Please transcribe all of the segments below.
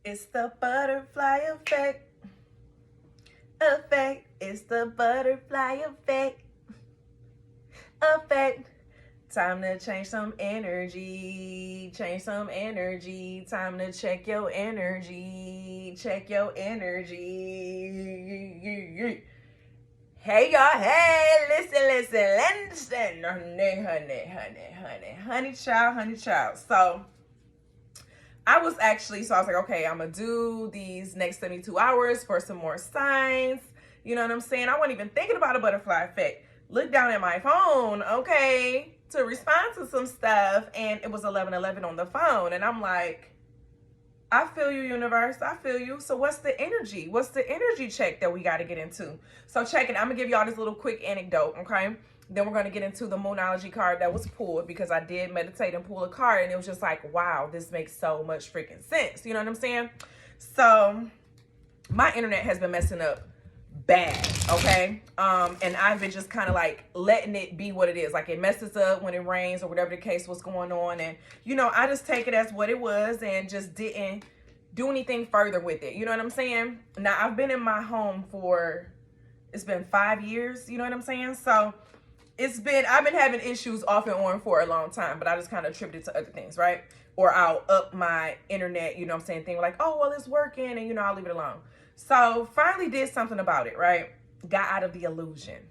It's the butterfly effect. It's the butterfly effect. Time to change some energy. Time to check your energy. Hey y'all, hey, listen. Honey child. So I was like, okay, I'm gonna do these next 72 hours for some more signs. You know what I'm saying? I wasn't even thinking about a butterfly effect. Look down at my phone, okay, to respond to some stuff, and it was 11:11 on the phone, and I'm like, I feel you, universe. I feel you. So what's the energy? What's the energy check that we got to get into? So check it. I'm going to give y'all this little quick anecdote, okay? Then we're going to get into the Moonology card that was pulled, because I did meditate and pull a card, and it was just like, wow, this makes so much freaking sense. You know what I'm saying? So my internet has been messing up bad, okay? And I've been just kind of like letting it be what it is. Like, it messes up when it rains or whatever the case was going on, and you know, I just take it as what it was and just didn't do anything further with it. You know what I'm saying? Now, I've been in my home for, it's been 5 years, you know what I'm saying? So I've been having issues off and on for a long time, but I just kind of attribute it to other things, right? Or I'll up my internet, you know what I'm saying, thing like, oh, well, it's working, and you know, I'll leave it alone. So finally did something about it, right? Got out of the illusion.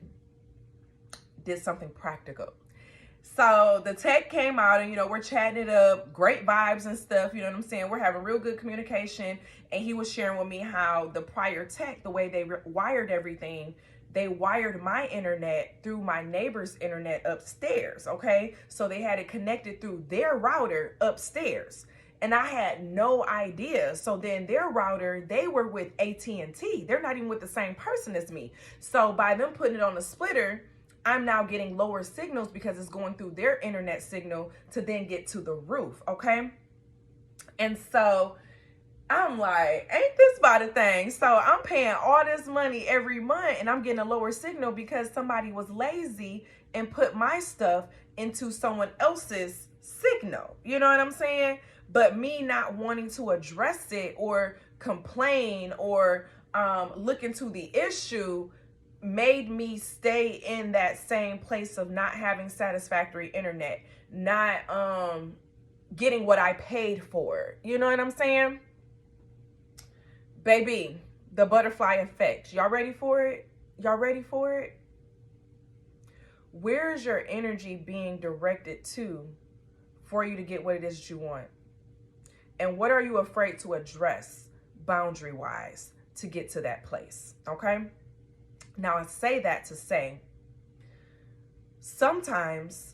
Did something practical. So the tech came out, and, you know, we're chatting it up, great vibes and stuff, you know what I'm saying? We're having real good communication, and he was sharing with me how the prior tech, the way they wired everything, they wired my internet through my neighbor's internet upstairs, okay? So they had it connected through their router upstairs. And I had no idea. So then their router, they were with AT&T. They're not even with the same person as me. So by them putting it on the splitter, I'm now getting lower signals because it's going through their internet signal to then get to the roof, okay? And so I'm like, ain't this about a thing? So I'm paying all this money every month, and I'm getting a lower signal because somebody was lazy and put my stuff into someone else's signal. You know what I'm saying? But me not wanting to address it or complain or look into the issue made me stay in that same place of not having satisfactory internet, not getting what I paid for. You know what I'm saying? Baby, the butterfly effect. Y'all ready for it? Y'all ready for it? Where is your energy being directed to for you to get what it is that you want? And what are you afraid to address boundary-wise to get to that place, okay? Now, I say that to say, sometimes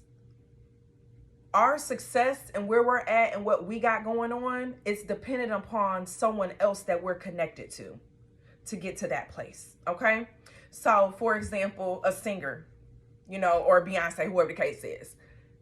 our success and where we're at and what we got going on, it's dependent upon someone else that we're connected to get to that place, okay? So, for example, a singer, you know, or Beyonce, whoever the case is.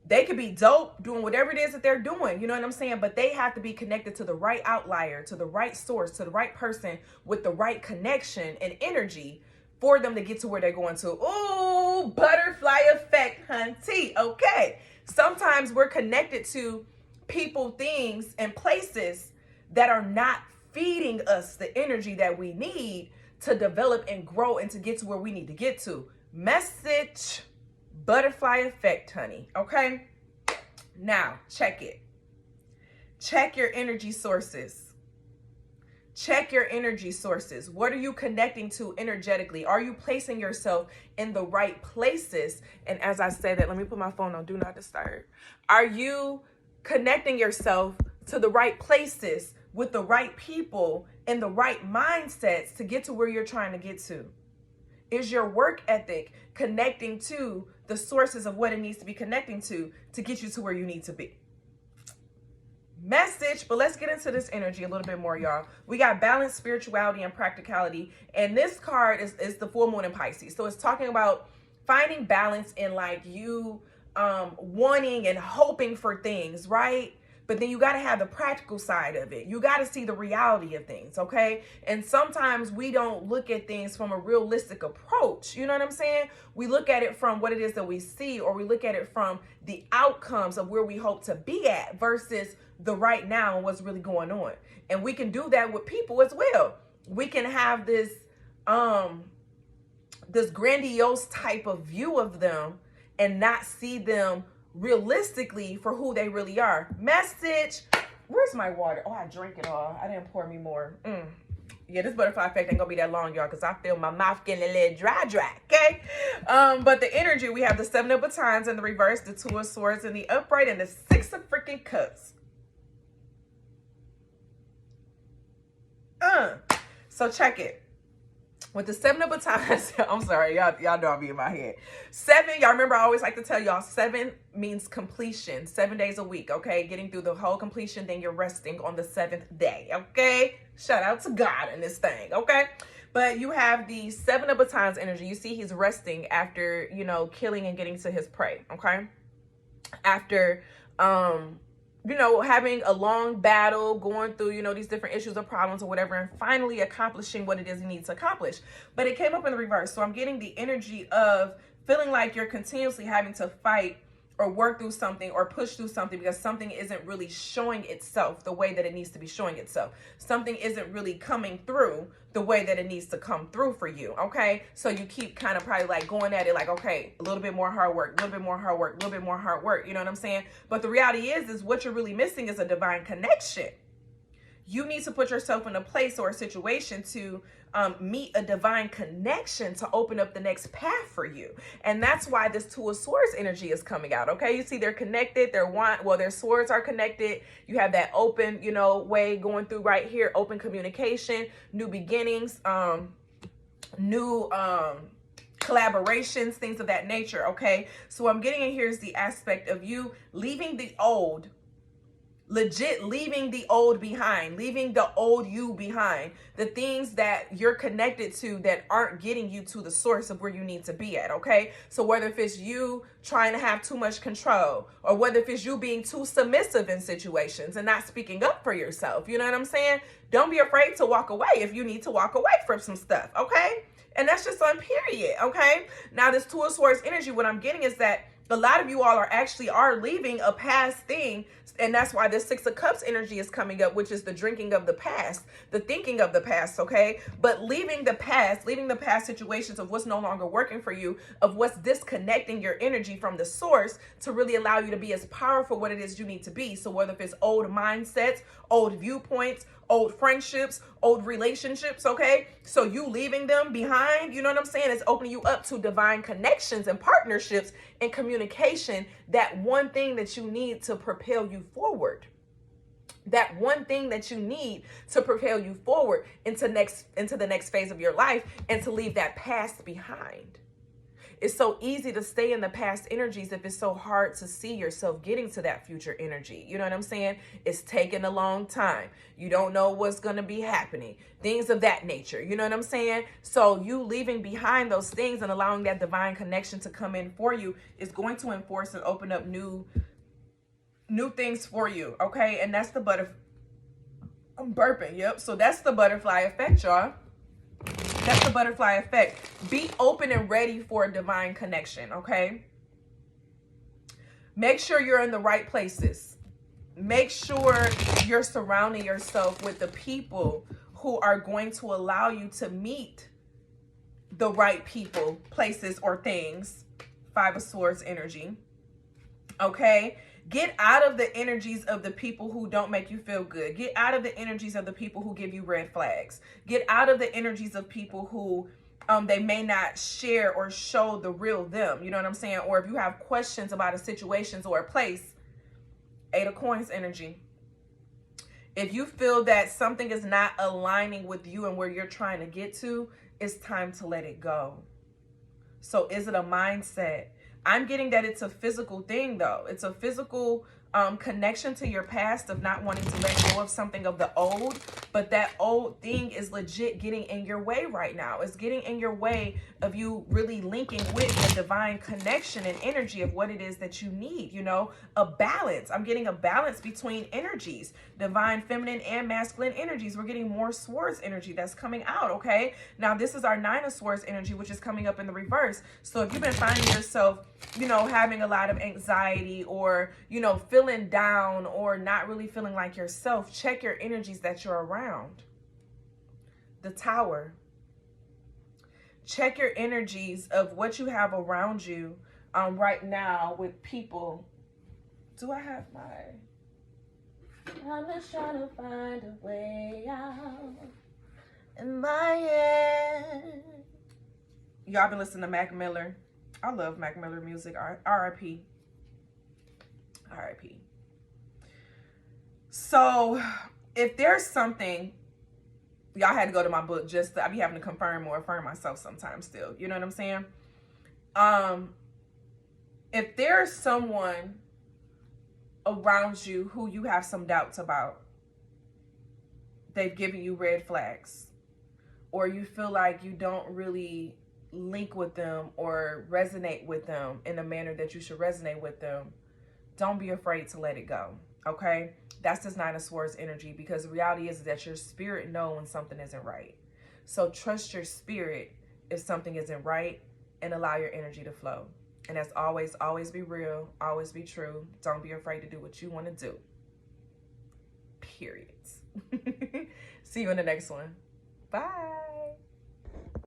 They could be dope doing whatever it is that they're doing, you know what I'm saying? But they have to be connected to the right outlier, to the right source, to the right person with the right connection and energy for them to get to where they're going to. Ooh, butterfly effect, hunty. Okay. Sometimes we're connected to people, things, and places that are not feeding us the energy that we need to develop and grow and to get to where we need to get to. Message. Butterfly effect, honey. Okay? Now, check it. Check your energy sources. Check your energy sources. What are you connecting to energetically? Are you placing yourself in the right places? And as I say that, let me put my phone on Do Not Disturb. Are you connecting yourself to the right places with the right people and the right mindsets to get to where you're trying to get to? Is your work ethic connecting to the sources of what it needs to be connecting to get you to where you need to be? Message, but let's get into this energy a little bit more, y'all. We got balance, spirituality, and practicality. And this card is the full moon in Pisces. So it's talking about finding balance in like you wanting and hoping for things, right? but then you got to have the practical side of it. You got to see the reality of things, okay? And sometimes we don't look at things from a realistic approach. You know what I'm saying? We look at it from what it is that we see, or we look at it from the outcomes of where we hope to be at versus the right now and what's really going on. And we can do that with people as well. We can have this this grandiose type of view of them and not see them realistically for who they really are. Message. Where's my water? Oh, I drank it all. I didn't pour me more. Yeah, this butterfly effect ain't gonna be that long, y'all, because I feel my mouth getting a little dry, okay? But the energy, we have the 7 of batons in the reverse, the 2 of swords in the upright, and the 6 of freaking cups. So check it. With the 7 of batons, I'm sorry, y'all know I'll be in my head. 7, y'all remember I always like to tell y'all 7 means completion, 7 days a week, okay? Getting through the whole completion, then you're resting on the 7th day, okay? Shout out to God in this thing, okay? But you have the 7 of batons energy. You see he's resting after, you know, killing and getting to his prey, okay? After, you know, having a long battle, going through, you know, these different issues or problems or whatever, and finally accomplishing what it is he needs to accomplish. But it came up in the reverse. So I'm getting the energy of feeling like you're continuously having to fight or work through something or push through something because something isn't really showing itself the way that it needs to be showing itself. Something isn't really coming through the way that it needs to come through for you, okay? So you keep kind of probably like going at it like, okay, a little bit more hard work, a little bit more hard work, a little bit more hard work, you know what I'm saying? But the reality is what you're really missing is a divine connection. You need to put yourself in a place or a situation to meet a divine connection to open up the next path for you. And that's why this 2 of swords energy is coming out, okay? You see they're connected, their swords are connected. You have that open, you know, way going through right here, open communication, new beginnings, new collaborations, things of that nature, okay? So what I'm getting in here is the aspect of you leaving the old, legit leaving the old behind, leaving the old you behind, the things that you're connected to that aren't getting you to the source of where you need to be at, okay? So whether if it's you trying to have too much control, or whether if it's you being too submissive in situations and not speaking up for yourself, you know what I'm saying? Don't be afraid to walk away if you need to walk away from some stuff, okay? And that's just on period, okay? Now this 2 of swords energy, what I'm getting is that a lot of you all are leaving a past thing. And that's why this 6 of cups energy is coming up, which is the drinking of the past, the thinking of the past, okay? But leaving the past situations of what's no longer working for you, of what's disconnecting your energy from the source to really allow you to be as powerful what it is you need to be. So whether if it's old mindsets, old viewpoints, old friendships, old relationships, okay? So you leaving them behind, you know what I'm saying? It's opening you up to divine connections and partnerships and communication, that one thing that you need to propel you forward. That one thing that you need to propel you forward into the next phase of your life and to leave that past behind. It's so easy to stay in the past energies if it's so hard to see yourself getting to that future energy. You know what I'm saying? It's taking a long time. You don't know what's going to be happening. Things of that nature. You know what I'm saying? So you leaving behind those things and allowing that divine connection to come in for you is going to enforce and open up new things for you. Okay? And that's the I'm burping. Yep. So that's the butterfly effect, y'all. That's the butterfly effect. Be open and ready for a divine connection, okay? Make sure you're in the right places. Make sure you're surrounding yourself with the people who are going to allow you to meet the right people, places, or things. 5 of swords energy, okay? Get out of the energies of the people who don't make you feel good. Get out of the energies of the people who give you red flags. Get out of the energies of people who they may not share or show the real them. You know what I'm saying? Or if you have questions about a situation or a place, 8 of coins energy. If you feel that something is not aligning with you and where you're trying to get to, it's time to let it go. So is it a mindset? I'm getting that it's a physical thing, though. It's a physical connection to your past of not wanting to let go of something of the old But that old thing is legit getting in your way right now. It's getting in your way of you really linking with the divine connection and energy of what it is that you need, you know, a balance. I'm getting a balance between energies, divine feminine and masculine energies. We're getting more swords energy that's coming out, okay? Now, this is our 9 of swords energy, which is coming up in the reverse. So if you've been finding yourself, you know, having a lot of anxiety or, you know, feeling down or not really feeling like yourself, check your energies that you're around. The Tower. Check your energies of what you have around you right now with people. Do I have my... I'm just trying to find a way out in my head. Y'all been listening to Mac Miller. I love Mac Miller music. R.I.P. R.I.P. So if there's something, y'all had to go to my book just to, I be having to confirm or affirm myself sometimes still. You know what I'm saying? If there's someone around you who you have some doubts about, they've given you red flags, or you feel like you don't really link with them or resonate with them in the manner that you should resonate with them, don't be afraid to let it go, okay? That's this 9 of swords energy, because the reality is that your spirit knows when something isn't right. So trust your spirit if something isn't right and allow your energy to flow. And as always, always be real, always be true. Don't be afraid to do what you want to do. Period. See you in the next one. Bye.